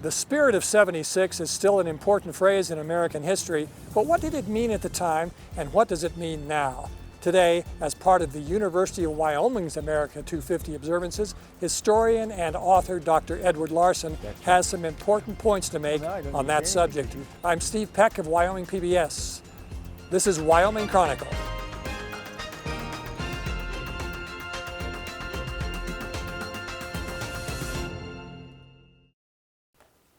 The spirit of 76 is still an important phrase in American history, but what did it mean at the time and what does it mean now? Today, as part of the University of Wyoming's America 250 observances, historian and author Dr. Edward Larson has some important points to make on that subject. I'm Steve Peck of Wyoming PBS. This is Wyoming Chronicle.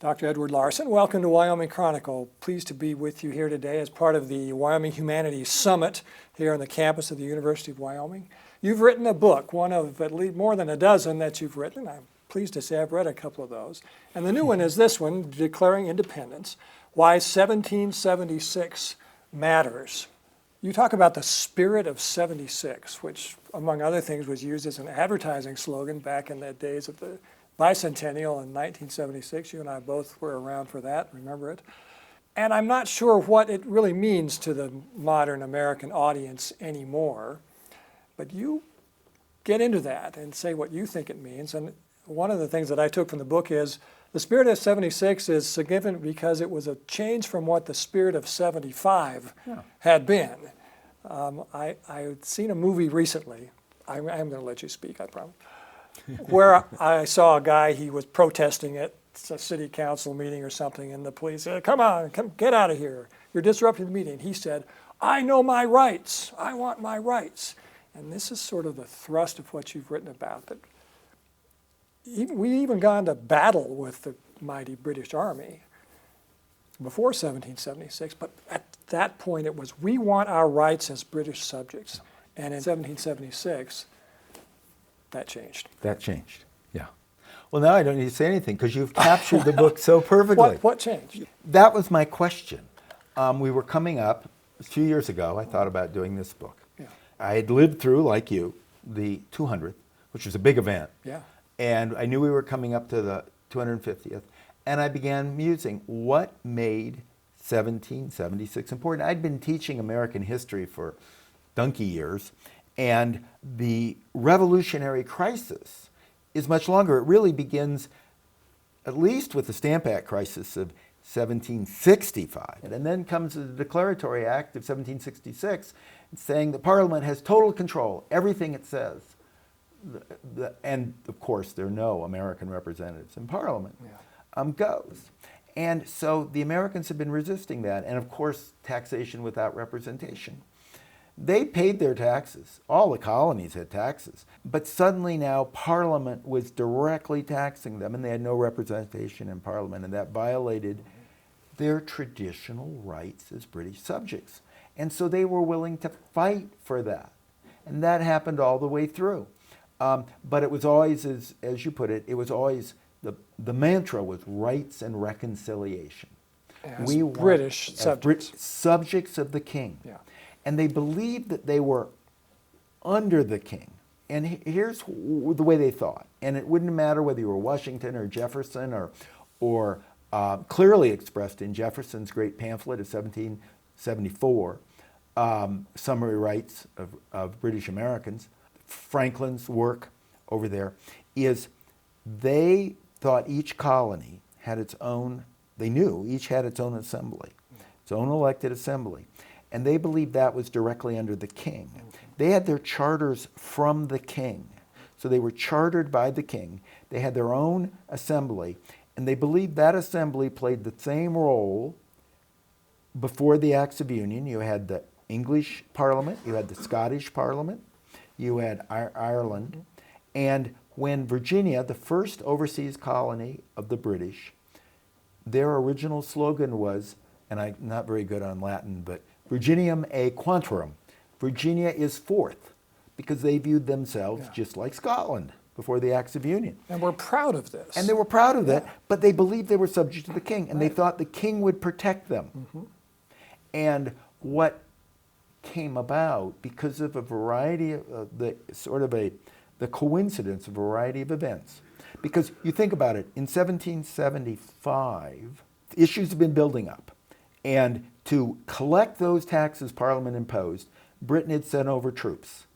Dr. Edward Larson, welcome to Wyoming Chronicle. Pleased to be with you here today as part of the Wyoming Humanities Summit here on the campus of the University of Wyoming. You've written a book, one of at least more than a dozen that you've written. I'm pleased to say I've read a couple of those. And the new one is this one, Declaring Independence, Why 1776 Matters. You talk about the spirit of 76, which among other things was used as an advertising slogan back in the days of the bicentennial in 1976. You and I both were around for that, remember it? And I'm not sure what it really means to the modern American audience anymore, but you get into that and say what you think it means. And one of the things that I took from the book is the spirit of 76 is significant because it was a change from what the spirit of 75 had been. I'd seen a movie recently. I'm going to let you speak, I promise. Where I saw a guy, he was protesting at a city council meeting or something, and the police said, come on, get out of here. You're disrupting the meeting. He said, I know my rights. I want my rights. And this is sort of the thrust of what you've written about, that we even gone to battle with the mighty British Army before 1776, but at that point it was, we want our rights as British subjects. And in 1776, that changed. That changed, yeah. Well, now I don't need to say anything because you've captured the book so perfectly. What changed? That was my question. We were coming up a few years ago. I thought about doing this book. Yeah. I had lived through, like you, the 200th, which was a big event. Yeah. And I knew we were coming up to the 250th. And I began musing, what made 1776 important? I'd been teaching American history for donkey years. And the revolutionary crisis is much longer. It really begins at least with the Stamp Act crisis of 1765. And then comes the Declaratory Act of 1766 saying the Parliament has total control, everything it says. And of course, there are no American representatives in Parliament, goes. And so the Americans have been resisting that. And of course, taxation without representation. They paid their taxes. All the colonies had taxes. But suddenly now Parliament was directly taxing them and they had no representation in Parliament, and that violated their traditional rights as British subjects. And so they were willing to fight for that. And that happened all the way through. But it was always, as you put it, it was always, the mantra was rights and reconciliation. As British subjects. Subjects of the king. Yeah. And they believed that they were under the king. And here's the way they thought. And it wouldn't matter whether you were Washington or Jefferson or clearly expressed in Jefferson's great pamphlet of 1774, Summary Rights of British Americans. Franklin's work over there is they thought each colony had its own, they knew each had its own assembly, its own elected assembly. And they believed that was directly under the king. They had their charters from the king. So they were chartered by the king. They had their own assembly. And they believed that assembly played the same role before the Acts of Union. You had the English Parliament. You had the Scottish Parliament. You had Ireland. And when Virginia, the first overseas colony of the British, their original slogan was, and I'm not very good on Latin, but Virginium a quantum. Virginia is fourth, because they viewed themselves just like Scotland before the Acts of Union. And we're proud of this. And they were proud of that, but they believed they were subject to the king, and they thought the king would protect them. And what came about, because of a variety of the coincidence of a variety of events, because you think about it, in 1775, issues have been building up. And to collect those taxes Parliament imposed, Britain had sent over troops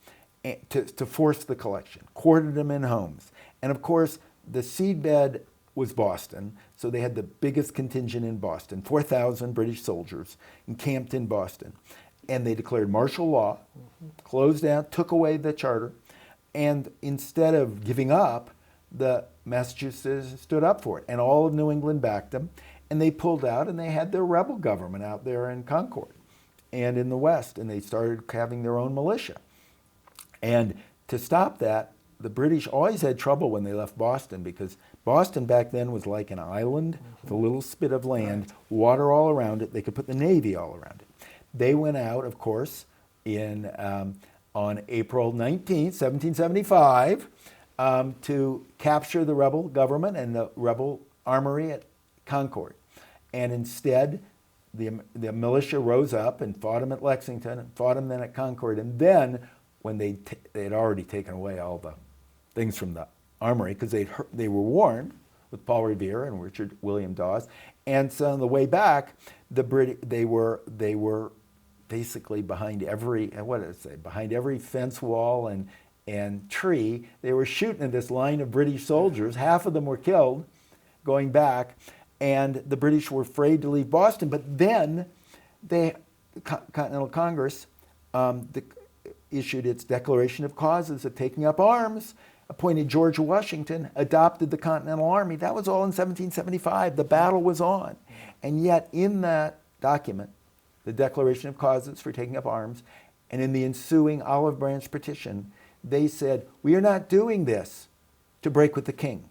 to force the collection, quartered them in homes. And of course, the seedbed was Boston, so they had the biggest contingent in Boston, 4,000 British soldiers encamped in Boston. And they declared martial law, closed down, took away the charter, and instead of giving up, the Massachusetts stood up for it. And all of New England backed them, and they pulled out, and they had their rebel government out there in Concord and in the West, and they started having their own militia. And to stop that, the British always had trouble when they left Boston, because Boston back then was like an island with a little spit of land, water all around it. They could put the Navy all around it. They went out, of course, on April 19th, 1775, to capture the rebel government and the rebel armory at Concord. And instead, the militia rose up and fought them at Lexington and fought them then at Concord. And then, when they had already taken away all the things from the armory, because they were warned with Paul Revere and Richard William Dawes. And so on the way back, they were basically behind every, behind every fence wall and tree. They were shooting at this line of British soldiers. Half of them were killed going back, and the British were afraid to leave Boston. But then the Continental Congress issued its Declaration of Causes of taking up arms, appointed George Washington, adopted the Continental Army. That was all in 1775. The battle was on. And yet in that document, the Declaration of Causes for taking up arms, and in the ensuing Olive Branch Petition, they said, we are not doing this to break with the king.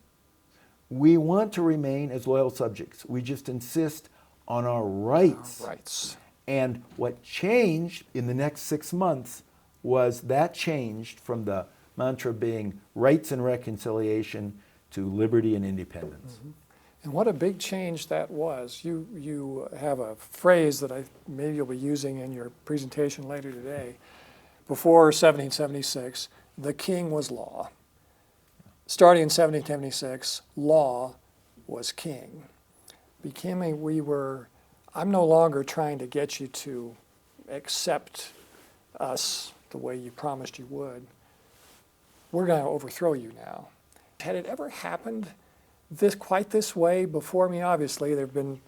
We want to remain as loyal subjects. We just insist on our rights. And what changed in the next 6 months was that changed from the mantra being rights and reconciliation to liberty and independence. And what a big change that was. You have a phrase that maybe you'll be using in your presentation later today. Before 1776, the king was law. Starting in 1776, law was king. I'm no longer trying to get you to accept us the way you promised you would. We're going to overthrow you now. Had it ever happened quite this way before? I mean, obviously, there have been,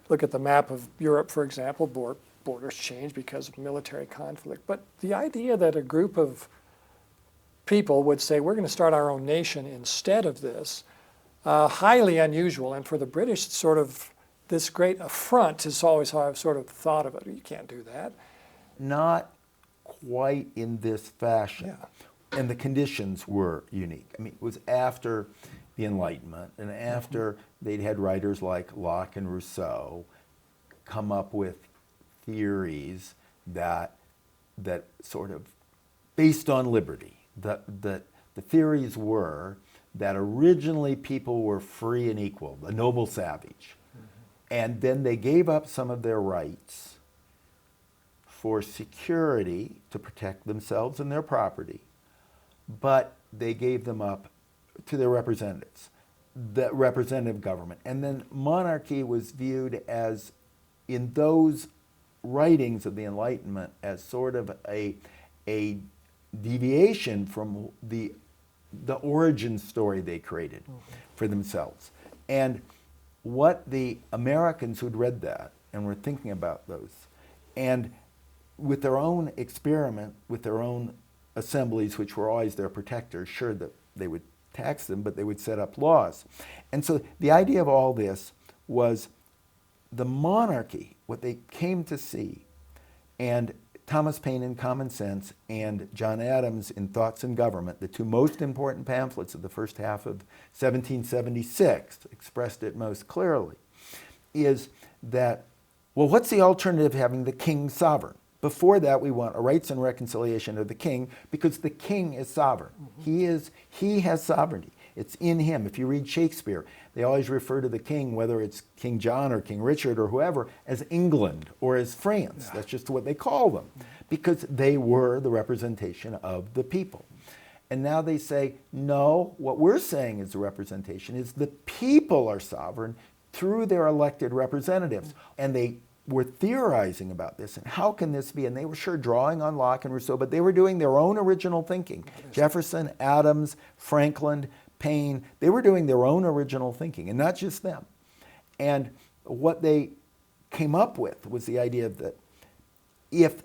look at the map of Europe, for example, borders changed because of military conflict. But the idea that a group of people would say, we're going to start our own nation instead of this, highly unusual. And for the British, it's sort of this great affront is always how I've sort of thought of it. You can't do that. Not quite in this fashion. Yeah. And the conditions were unique. I mean, it was after the Enlightenment, and after they'd had writers like Locke and Rousseau come up with theories that sort of based on liberty. The theories were that originally people were free and equal, the noble savage. And then they gave up some of their rights for security to protect themselves and their property, but they gave them up to their representatives, the representative government. And then monarchy was viewed as, in those writings of the Enlightenment, as sort of a deviation from the origin story they created for themselves. And what the Americans who'd read that and were thinking about those, and with their own experiment, with their own assemblies, which were always their protectors, sure that they would tax them, but they would set up laws. And so the idea of all this was the monarchy, what they came to see, and Thomas Paine in Common Sense and John Adams in Thoughts and Government, the two most important pamphlets of the first half of 1776, expressed it most clearly, is that, well, what's the alternative to having the king sovereign? Before that, we want a rights and reconciliation of the king, because the king is sovereign. He has sovereignty. It's in him. If you read Shakespeare, they always refer to the king, whether it's King John or King Richard or whoever, as England or as France. That's just what they call them, because they were the representation of the people. And now they say, no, what we're saying is the representation is the people are sovereign through their elected representatives. And they were theorizing about this, and how can this be? And they were sure drawing on Locke and Rousseau, but they were doing their own original thinking. Jefferson, Adams, Franklin, Paine, they were doing their own original thinking, and not just them. And what they came up with was the idea that if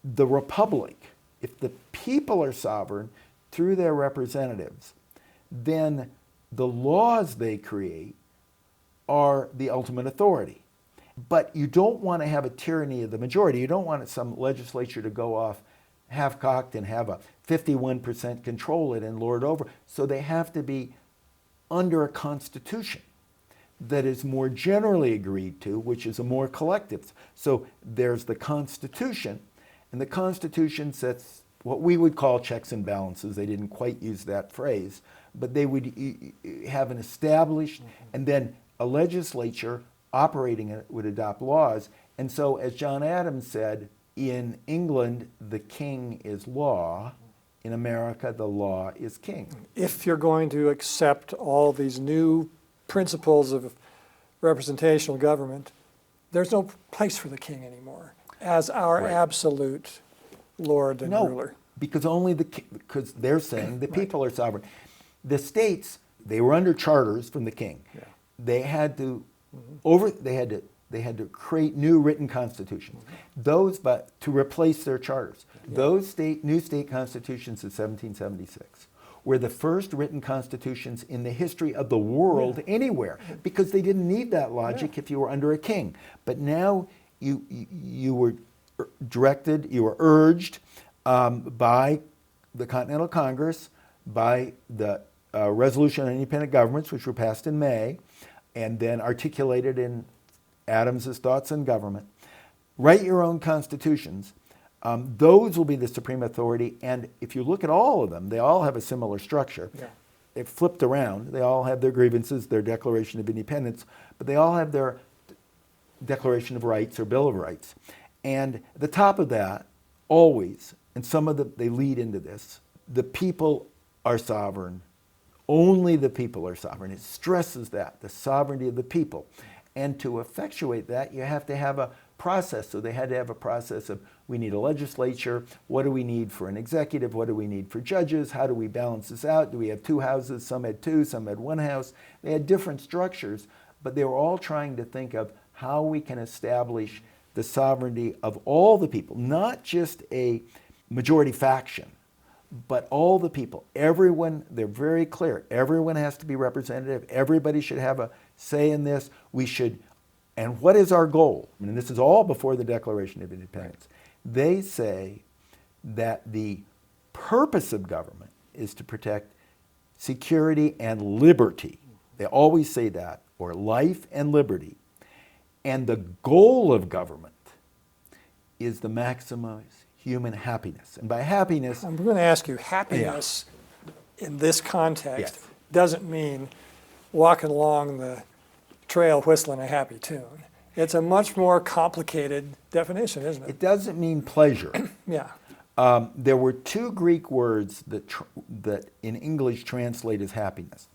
the republic, if the people are sovereign through their representatives, then the laws they create are the ultimate authority. But you don't want to have a tyranny of the majority. You don't want some legislature to go off half-cocked and have a 51% control it and lord over. So they have to be under a constitution that is more generally agreed to, which is a more collective. So there's the Constitution, and the Constitution sets what we would call checks and balances. They didn't quite use that phrase, but they would have an established, and then a legislature operating it would adopt laws. And so, as John Adams said, in England, the king is law. In America, the law is king. If you're going to accept all these new principles of representational government, there's no place for the king anymore as our absolute lord and ruler. Because because they're saying the people are sovereign. The states, they were under charters from the king. Yeah. They had to they had to create new written constitutions. Those, but to replace their charters. Those new state constitutions of 1776 were the first written constitutions in the history of the world anywhere, because they didn't need that logic if you were under a king. But now you were directed, you were urged by the Continental Congress, by the Resolution on Independent Governments, which were passed in May, and then articulated in Adams's Thoughts on Government. Write your own constitutions. Those will be the supreme authority, and if you look at all of them, they all have a similar structure. Yeah. They're flipped around. They all have their grievances, their Declaration of Independence, but they all have their Declaration of Rights or Bill of Rights. And at the top of that, always, and they lead into this, the people are sovereign. Only the people are sovereign. It stresses that, the sovereignty of the people. And to effectuate that, you have to have a process. So they had to have a process of, we need a legislature. What do we need for an executive? What do we need for judges? How do we balance this out? Do we have two houses? Some had two, some had one house. They had different structures, but they were all trying to think of how we can establish the sovereignty of all the people, not just a majority faction, but all the people. Everyone, they're very clear. Everyone has to be representative. Everybody should have a say in this. We should, and what is our goal? I mean, this is all before the Declaration of Independence. They say that the purpose of government is to protect security and liberty. They always say that, or life and liberty. And the goal of government is to maximize human happiness. And by happiness, I'm going to ask you, happiness in this context doesn't mean walking along the trail whistling a happy tune. It's a much more complicated definition, isn't it? it doesn't mean pleasure. Yeah. There were two Greek words that in English translate as happiness.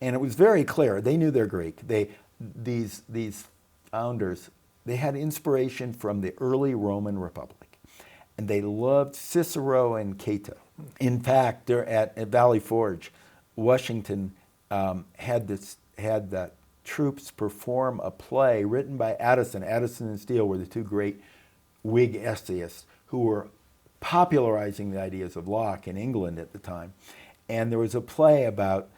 And it was very clear. They knew their Greek. These founders, they had inspiration from the early Roman Republic. And they loved Cicero and Cato. In fact, they're at Valley Forge, Washington had the troops perform a play written by Addison. Addison and Steele were the two great Whig essayists who were popularizing the ideas of Locke in England at the time. And there was a play about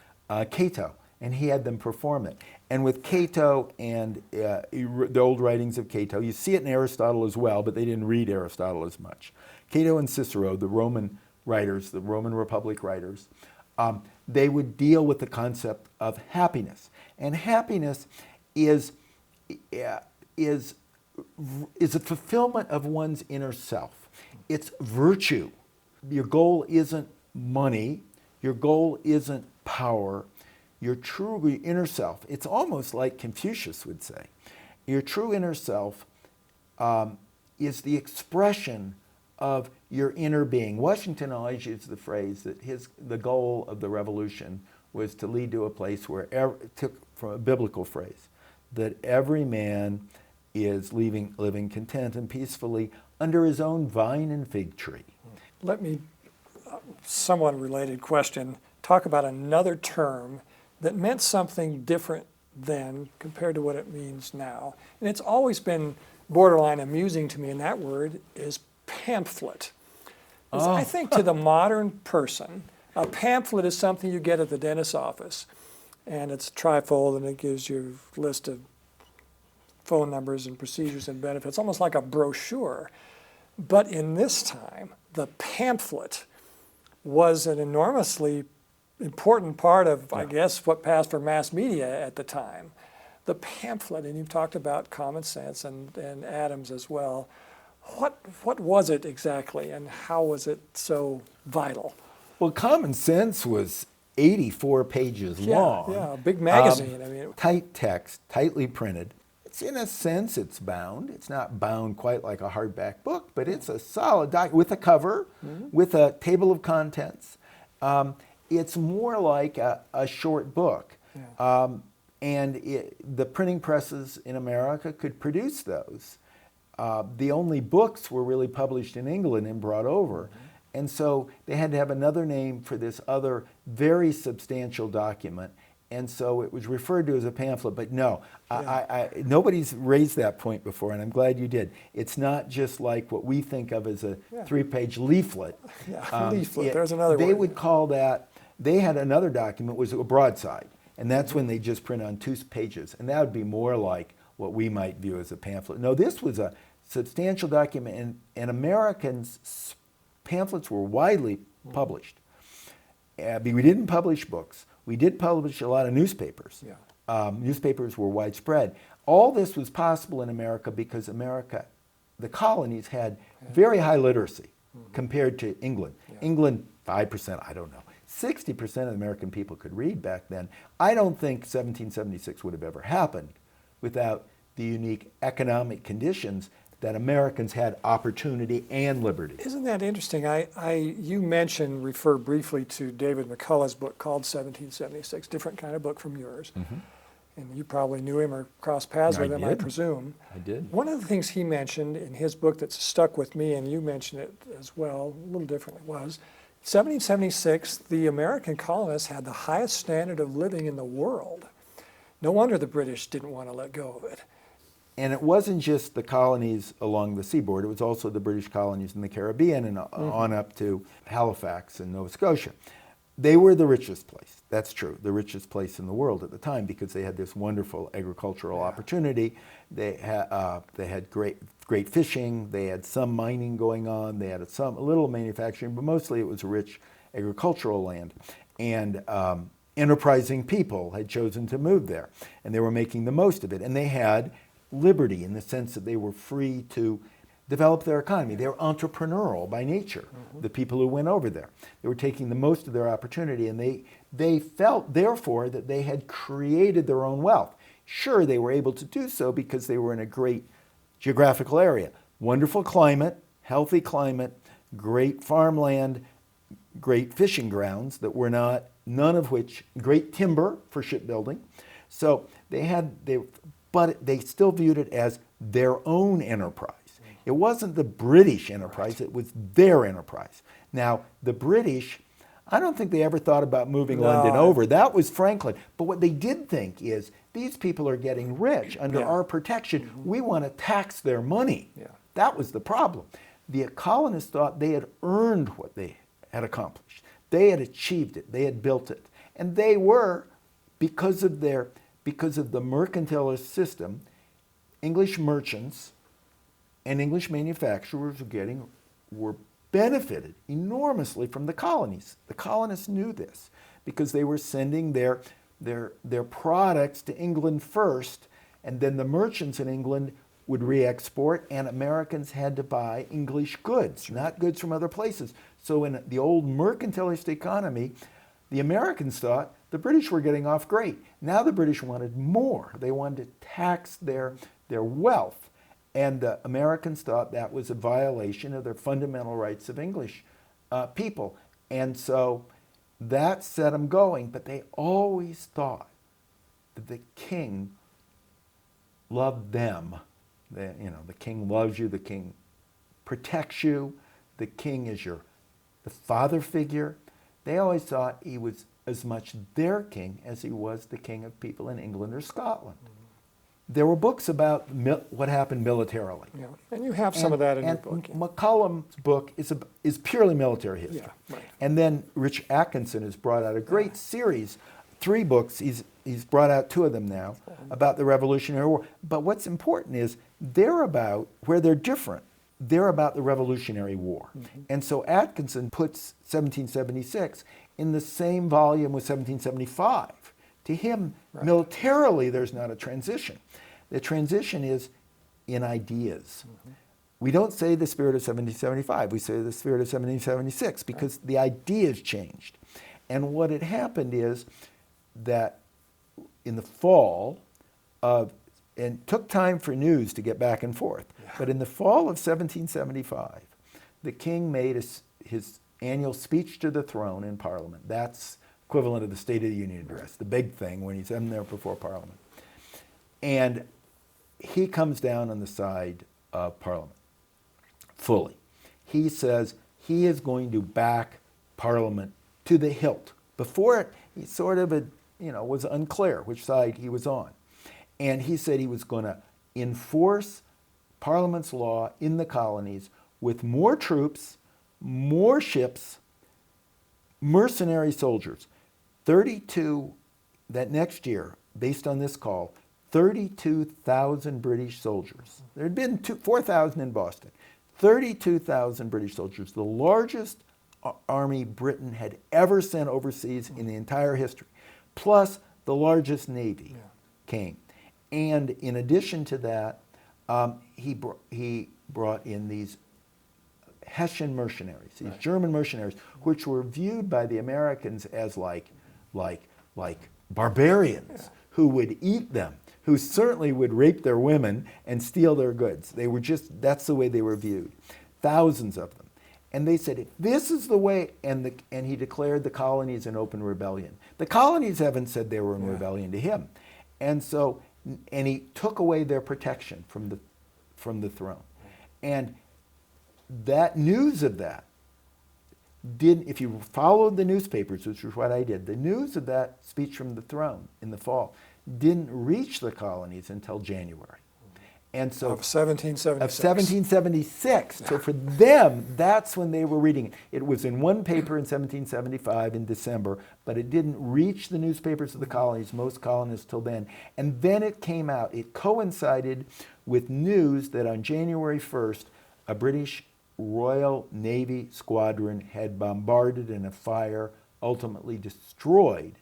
Cato, and he had them perform it. And with Cato and the old writings of Cato, you see it in Aristotle as well, but they didn't read Aristotle as much. Cato and Cicero, the Roman writers, the Roman Republic writers, they would deal with the concept of happiness. And happiness is a fulfillment of one's inner self. It's virtue. Your goal isn't money. Your goal isn't power. Your true inner self, it's almost like Confucius would say. Your true inner self is the expression of your inner being. Washington always used the phrase that the goal of the revolution was to lead to a place where, took from a biblical phrase, that every man is living content and peacefully under his own vine and fig tree. Let me, somewhat related question. talk about another term that meant something different then compared to what it means now. And it's always been borderline amusing to me, and that word is pamphlet. 'Cause I think to the modern person, a pamphlet is something you get at the dentist's office, and it's trifold, and it gives you a list of phone numbers and procedures and benefits, almost like a brochure. But in this time, the pamphlet was an enormously important part of, I guess, what passed for mass media at the time. The pamphlet, and you've talked about common sense and Adams as well. What was it exactly, and how was it so vital? Well, Common Sense was 84 pages long. Yeah, a big magazine. I mean, Tight text, tightly printed. It's in a sense, it's bound. It's not bound quite like a hardback book, but it's a solid document with a cover, with a table of contents. It's more like a short book. Yeah. The printing presses in America could produce those. The only books were really published in England and brought over. And so they had to have another name for this other very substantial document. And so it was referred to as a pamphlet. But no, nobody's raised that point before, and I'm glad you did. It's not just like what we think of as a 3-page leaflet. Yeah, leaflet, there's another word. They would call that, they had another document, was a broadside. And that's when they just print on 2 pages. And that would be more like what we might view as a pamphlet. No, this was a substantial document, and Americans' pamphlets were widely published. We didn't publish books. We did publish a lot of newspapers. Yeah. Newspapers were widespread. All this was possible in America because America, the colonies, had very high literacy compared to England. Yeah. England, 5%, I don't know. 60% of American people could read back then. I don't think 1776 would have ever happened without the unique economic conditions that Americans had opportunity and liberty. Isn't that interesting? You refer briefly to David McCullough's book called 1776, different kind of book from yours. And you probably knew him or crossed paths with him, I presume. I did. One of the things he mentioned in his book that's stuck with me, and you mentioned it as well, a little differently, was 1776, the American colonists had the highest standard of living in the world. No wonder the British didn't want to let go of it. And it wasn't just the colonies along the seaboard, it was also the British colonies in the Caribbean and on up to Halifax and Nova Scotia. They were the richest place, that's true, the richest place in the world at the time because they had this wonderful agricultural opportunity. They had great fishing, they had some mining going on, they had a little manufacturing, but mostly it was a rich agricultural land. And enterprising people had chosen to move there, and they were making the most of it. And they had liberty in the sense that they were free to develop their economy. They were entrepreneurial by nature, the people who went over there. They were taking the most of their opportunity, and they felt, therefore, that they had created their own wealth. Sure, they were able to do so because they were in a great geographical area. Wonderful climate, healthy climate, great farmland, great fishing grounds that were not, none of which, great timber for shipbuilding. So but they still viewed it as their own enterprise. It wasn't the British enterprise, it was their enterprise. Now, the British, I don't think they ever thought about moving London over. That was Franklin. But what they did think is, these people are getting rich under our protection. We want to tax their money. That was the problem. The colonists thought they had earned what they had accomplished. They had achieved it. They had built it. And they were, because of the mercantilist system, English merchants and English manufacturers were benefited enormously from the colonies. The colonists knew this because they were sending their products to England first, and then the merchants in England would re-export, and Americans had to buy English goods, not goods from other places. So in the old mercantilist economy, the Americans thought the British were getting off great. Now the British wanted more. They wanted to tax their wealth. And the Americans thought that was a violation of their fundamental rights of English people. And so that set them going. But they always thought that the king loved them. The king loves you, the king protects you, the king is the father figure. They always thought he was as much their king as he was the king of people in England or Scotland. There were books about what happened militarily. Yeah. And you have some of that in your And book. Yeah. McCollum's book is purely military history. Yeah, right. And then Rich Atkinson has brought out a great series, 3 books, he's brought out 2 of them now, about the Revolutionary War. But what's important is where they're different, they're about the Revolutionary War. And so Atkinson puts 1776 in the same volume with 1775. To him, militarily, there's not a transition. The transition is in ideas. We don't say the spirit of 1775, we say the spirit of 1776 because the ideas changed. And what had happened is that in the fall of, and it took time for news to get back and forth, but in the fall of 1775, the king made his annual speech to the throne in Parliament. That's equivalent of the State of the Union address, the big thing when he's in there before Parliament. And he comes down on the side of Parliament, fully. He says he is going to back Parliament to the hilt. Before it, he sort of was unclear which side he was on. And he said he was going to enforce Parliament's law in the colonies with more troops, more ships, mercenary soldiers. 32, that next year, based on this call, 32,000 British soldiers. There had been 4,000 in Boston. 32,000 British soldiers, the largest army Britain had ever sent overseas in the entire history, plus the largest navy came. And in addition to that, he brought in these Hessian mercenaries, these German mercenaries, which were viewed by the Americans as like barbarians who would eat them, who certainly would rape their women and steal their goods. They were that's the way they were viewed. Thousands of them. And they said, if this is the way, and he declared the colonies in open rebellion. The colonies haven't said they were in rebellion to him. And so, and he took away their protection from the throne. And that news of that if you followed the newspapers, which was what I did, the news of that speech from the throne in the fall didn't reach the colonies until January. And so Of 1776. Of 1776. So for them, that's when they were reading it. It was in one paper in 1775 in December, but it didn't reach the newspapers of the colonies, most colonists till then. And then it came out. It coincided with news that on January 1st, a British Royal Navy squadron had bombarded in a fire, ultimately destroyed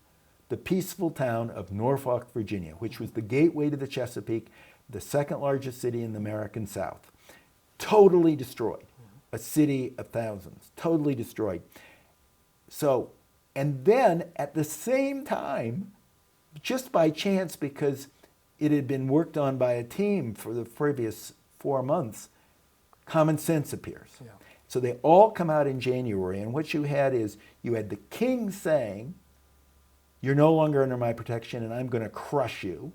the peaceful town of Norfolk, Virginia, which was the gateway to the Chesapeake, the second largest city in the American South. Totally destroyed. A city of thousands. Totally destroyed. So, and then at the same time, just by chance, because it had been worked on by a team for the previous 4 months, Common Sense appears. Yeah. So they all come out in January, and what you had the king saying, you're no longer under my protection and I'm going to crush you,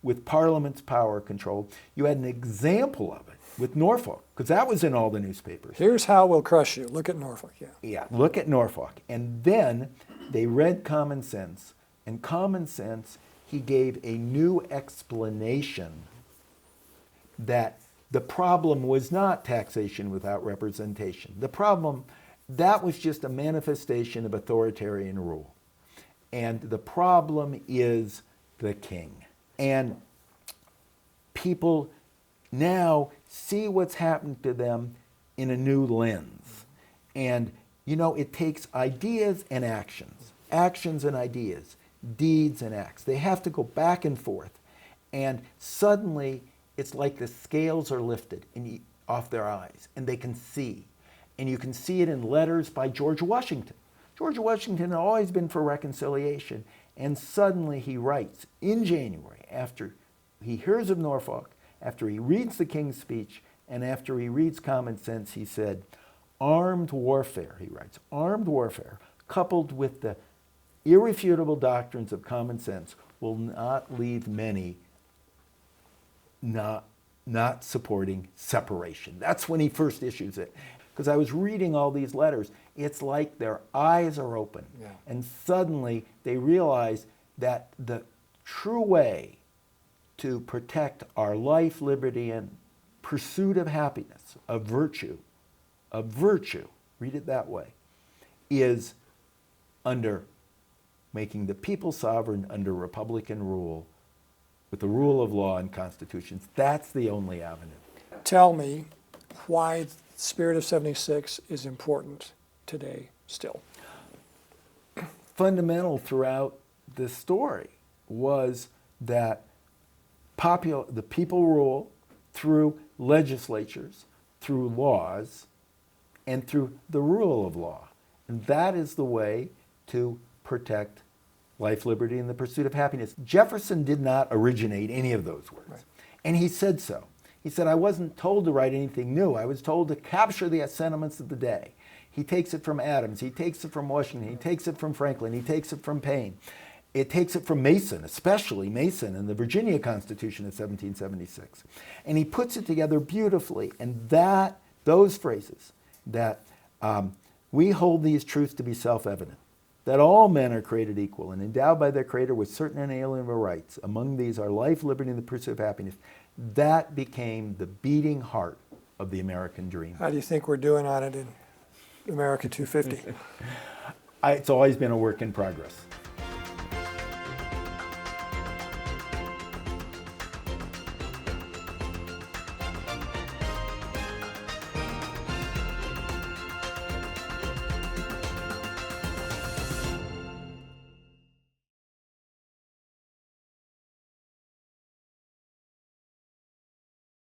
with Parliament's power control. You had an example of it with Norfolk, because that was in all the newspapers. Here's how we'll crush you. Look at Norfolk, Yeah, look at Norfolk. And then they read Common Sense, and Common Sense, he gave a new explanation that the problem was not taxation without representation. The problem, that was just a manifestation of authoritarian rule. And the problem is the king. And people now see what's happened to them in a new lens. And, it takes ideas and actions and ideas, deeds and acts. They have to go back and forth. And suddenly, it's like the scales are lifted off their eyes, and they can see. And you can see it in letters by George Washington. George Washington had always been for reconciliation, and suddenly he writes in January, after he hears of Norfolk, after he reads the King's speech, and after he reads Common Sense, he said, armed warfare, he writes, armed warfare, coupled with the irrefutable doctrines of common sense, will not leave many not supporting separation. That's when he first issues it. because I was reading all these letters. It's like their eyes are open. Yeah. And suddenly they realize that the true way to protect our life, liberty, and pursuit of happiness, of virtue, read it that way, is under making the people sovereign under Republican rule with the rule of law and constitutions. That's the only avenue. Tell me why the spirit of 76 is important today still. Fundamental throughout this story was that the people rule through legislatures, through laws, and through the rule of law. And that is the way to protect life, liberty, and the pursuit of happiness. Jefferson did not originate any of those words. Right. And he said so. He said, I wasn't told to write anything new. I was told to capture the sentiments of the day. He takes it from Adams. He takes it from Washington. He takes it from Franklin. He takes it from Paine. It takes it from Mason, especially Mason and the Virginia Constitution of 1776. And he puts it together beautifully. And those phrases, that we hold these truths to be self-evident, that all men are created equal and endowed by their Creator with certain inalienable rights. Among these are life, liberty, and the pursuit of happiness. That became the beating heart of the American dream. How do you think we're doing on it in America 250? It's always been a work in progress.